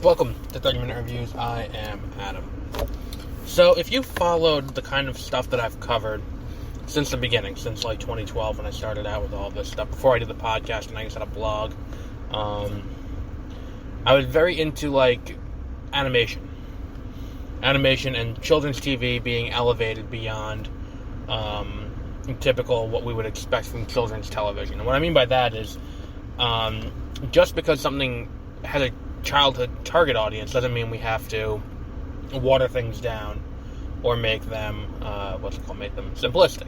Welcome to 30-Minute Reviews. I am Adam. So, if you followed the kind of stuff that I've covered since the beginning, since like 2012 when I started out with all this stuff, before I did the podcast and I just had a blog, I was very into like animation and children's TV being elevated beyond typical what we would expect from children's television. And what I mean by that is just because something has a childhood target audience doesn't mean we have to water things down or make them make them simplistic.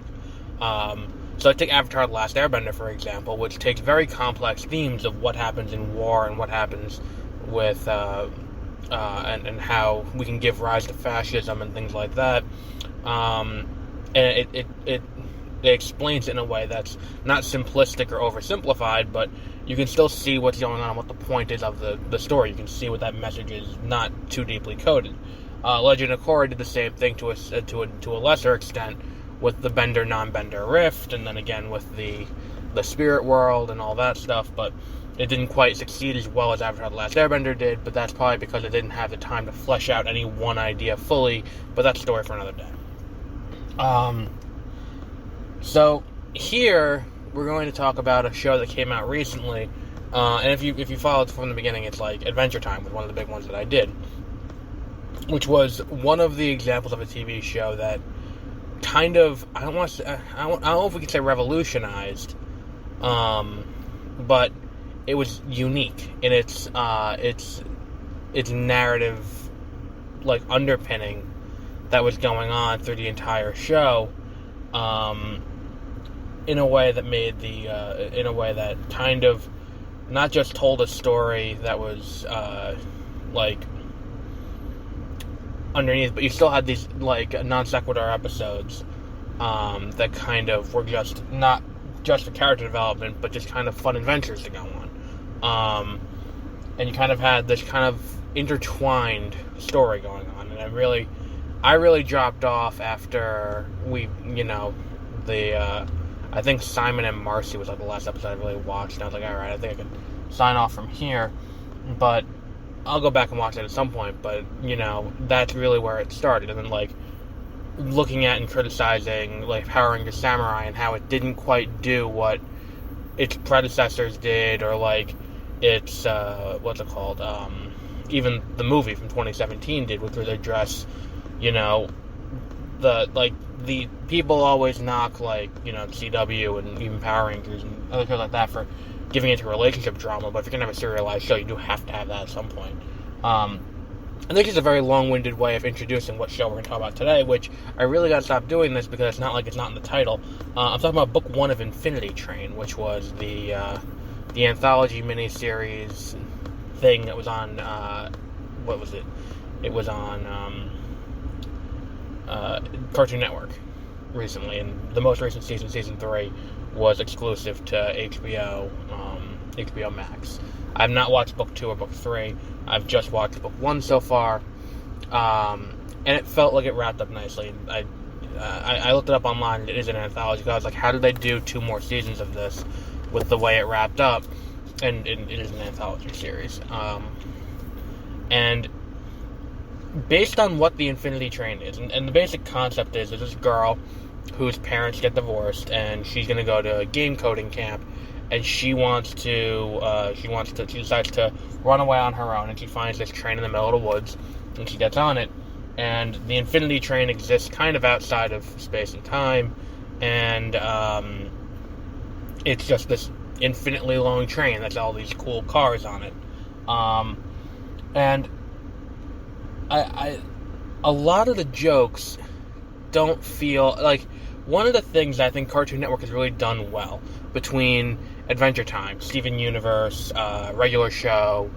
So I take Avatar: The Last Airbender, for example, which takes very complex themes of what happens in war and what happens with and how we can give rise to fascism and things like that. And it explains it in a way that's not simplistic or oversimplified, but you can still see what's going on and what the point is of the story. You can see what that message is, not too deeply coded. Legend of Korra did the same thing to a lesser extent with the Bender non-Bender rift, and then again with the spirit world and all that stuff, but it didn't quite succeed as well as Avatar: The Last Airbender did, but that's probably because it didn't have the time to flesh out any one idea fully, but that's a story for another day. So here we're going to talk about a show that came out recently, and if you followed from the beginning, it's like Adventure Time was one of the big ones that I did, which was one of the examples of a TV show that kind of, I don't know if we could say revolutionized, but it was unique in its narrative, like, underpinning that was going on through the entire show, in a way that made in a way that kind of not just told a story that was, like, underneath, but you still had these, like, non sequitur episodes, that kind of were just, not just for character development, but just kind of fun adventures to go on. And you kind of had this kind of intertwined story going on, and I really dropped off after I think Simon and Marcy was like the last episode I really watched, and I was like, alright, I think I can sign off from here, but I'll go back and watch it at some point, but, that's really where it started, and then, like, looking at and criticizing, like, Power Rangers Samurai and how it didn't quite do what its predecessors did, or, like, its, even the movie from 2017 did, which was address, the people always knock, like, CW and even Power Rangers and other shows like that for giving it to relationship drama, but if you're going to have a serialized show, you do have to have that at some point. And this is a very long-winded way of introducing what show we're going to talk about today, which I really got to stop doing this because it's not like it's not in the title. I'm talking about Book 1 of Infinity Train, which was the anthology miniseries thing that was on, what was it? It was on Cartoon Network recently, and the most recent season 3, was exclusive to HBOMax. I've not watched Book 2 or Book 3. I've just watched Book 1 so far, and it felt like it wrapped up nicely. I looked it up online, and it is an anthology, because I was like, how did they do 2 more seasons of this with the way it wrapped up? And it is an anthology series. And based on what the Infinity Train is, and the basic concept is, there's this girl whose parents get divorced, and she's going to go to a game coding camp, and she decides to run away on her own, and she finds this train in the middle of the woods, and she gets on it, and the Infinity Train exists kind of outside of space and time, and it's just this infinitely long train that's all these cool cars on it, and a lot of the jokes don't feel like, one of the things I think Cartoon Network has really done well between Adventure Time, Steven Universe, regular show,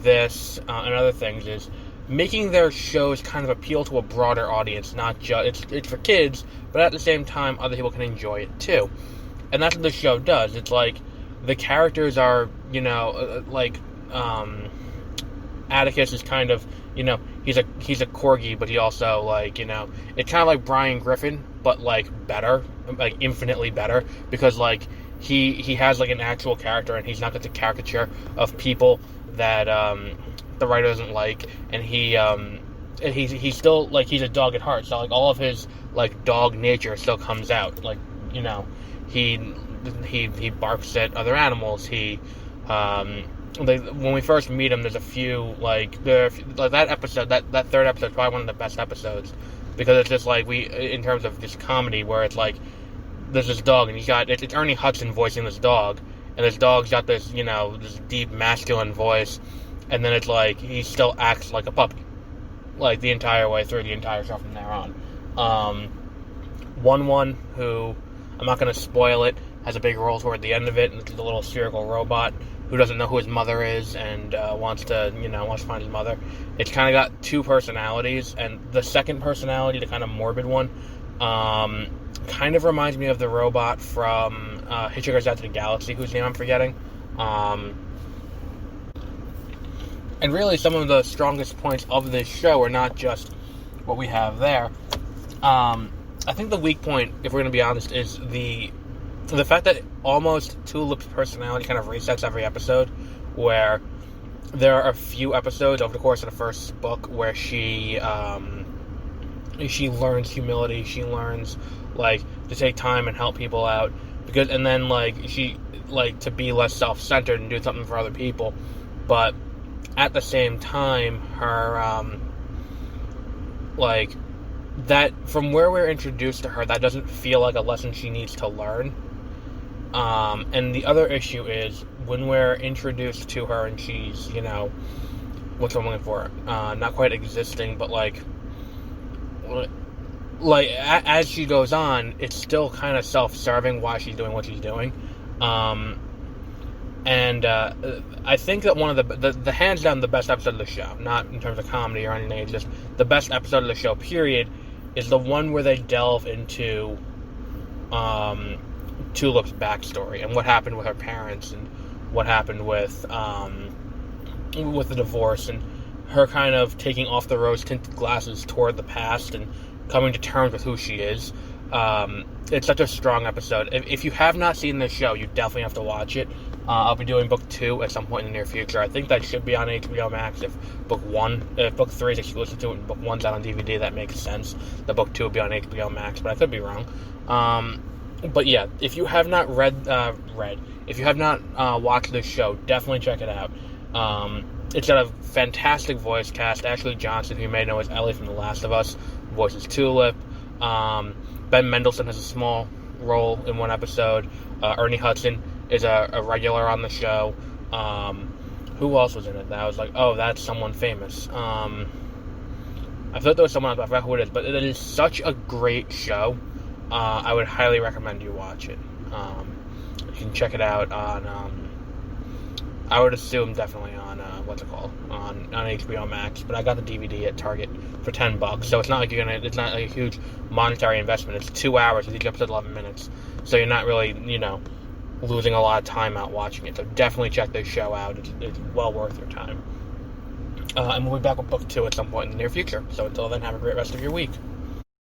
this, and other things, is making their shows kind of appeal to a broader audience, not just, it's for kids, but at the same time, other people can enjoy it too. And that's what this show does. It's like, the characters are, Atticus is kind of, he's a corgi, but he also, like, it's kind of like Brian Griffin, but, like, better, like, infinitely better, because, like, he has, like, an actual character, and he's not just a caricature of people that the writer doesn't like, and he's still, like, he's a dog at heart, so, like, all of his, like, dog nature still comes out. Like, you know, he barks at other animals. When we first meet him, there's a few, like that episode, that third episode is probably one of the best episodes, because it's just, like, in terms of just comedy, where it's, like, there's this dog, and it's Ernie Hudson voicing this dog, and this dog's got this, you know, this deep masculine voice, and then it's, like, he still acts like a puppy, like, the entire way through the entire show from there on. One, who, I'm not going to spoil it, has a big role toward the end of it, and it's a little spherical robot who doesn't know who his mother is, and wants to find his mother. It's kind of got two personalities, and the second personality, the kind of morbid one, kind of reminds me of the robot from Hitchhiker's Guide to the Galaxy, whose name I'm forgetting. And really, some of the strongest points of this show are not just what we have there. I think the weak point, if we're going to be honest, is the fact that almost Tulip's personality kind of resets every episode, where there are a few episodes over the course of the first book where she learns humility, she learns, like, to take time and help people out, and then, like, she, like, to be less self-centered and do something for other people, but at the same time, her, like, that, from where we're introduced to her, that doesn't feel like a lesson she needs to learn. And the other issue is, when we're introduced to her and she's, you know, what's I'm looking for? Not quite existing, but, like, as she goes on, it's still kind of self-serving why she's doing what she's doing. And I think that one of the hands down the best episode of the show, not in terms of comedy or anything, it's just the best episode of the show, period, is the one where they delve into Tulip's backstory and what happened with her parents and what happened with the divorce, and her kind of taking off the rose-tinted glasses toward the past and coming to terms with who she is. It's such a strong episode. If you have not seen this show, you definitely have to watch it. I'll be doing book 2 at some point in the near future. I think that should be on HBOMax. If book 3 is exclusive to it and book 1's out on DVD, that makes sense. The book 2 will be on HBOMax, but I could be wrong. But yeah, if you have not if you have not watched this show, definitely check it out. It's got a fantastic voice cast. Ashley Johnson, who you may know as Ellie from The Last of Us, voices Tulip. Ben Mendelsohn has a small role in one episode. Ernie Hudson is a regular on the show. Who else was in it? That I was like, oh, that's someone famous. I thought there was someone else, but I forgot who it is. But it is such a great show. I would highly recommend you watch it. You can check it out on, I would assume definitely on, on HBO Max, but I got the DVD at Target for $10, so it's not like it's not like a huge monetary investment. It's 2 hours with each episode 11 minutes, so you're not really, losing a lot of time out watching it, so definitely check this show out. It's well worth your time. And we'll be back with book 2 at some point in the near future, so until then, have a great rest of your week.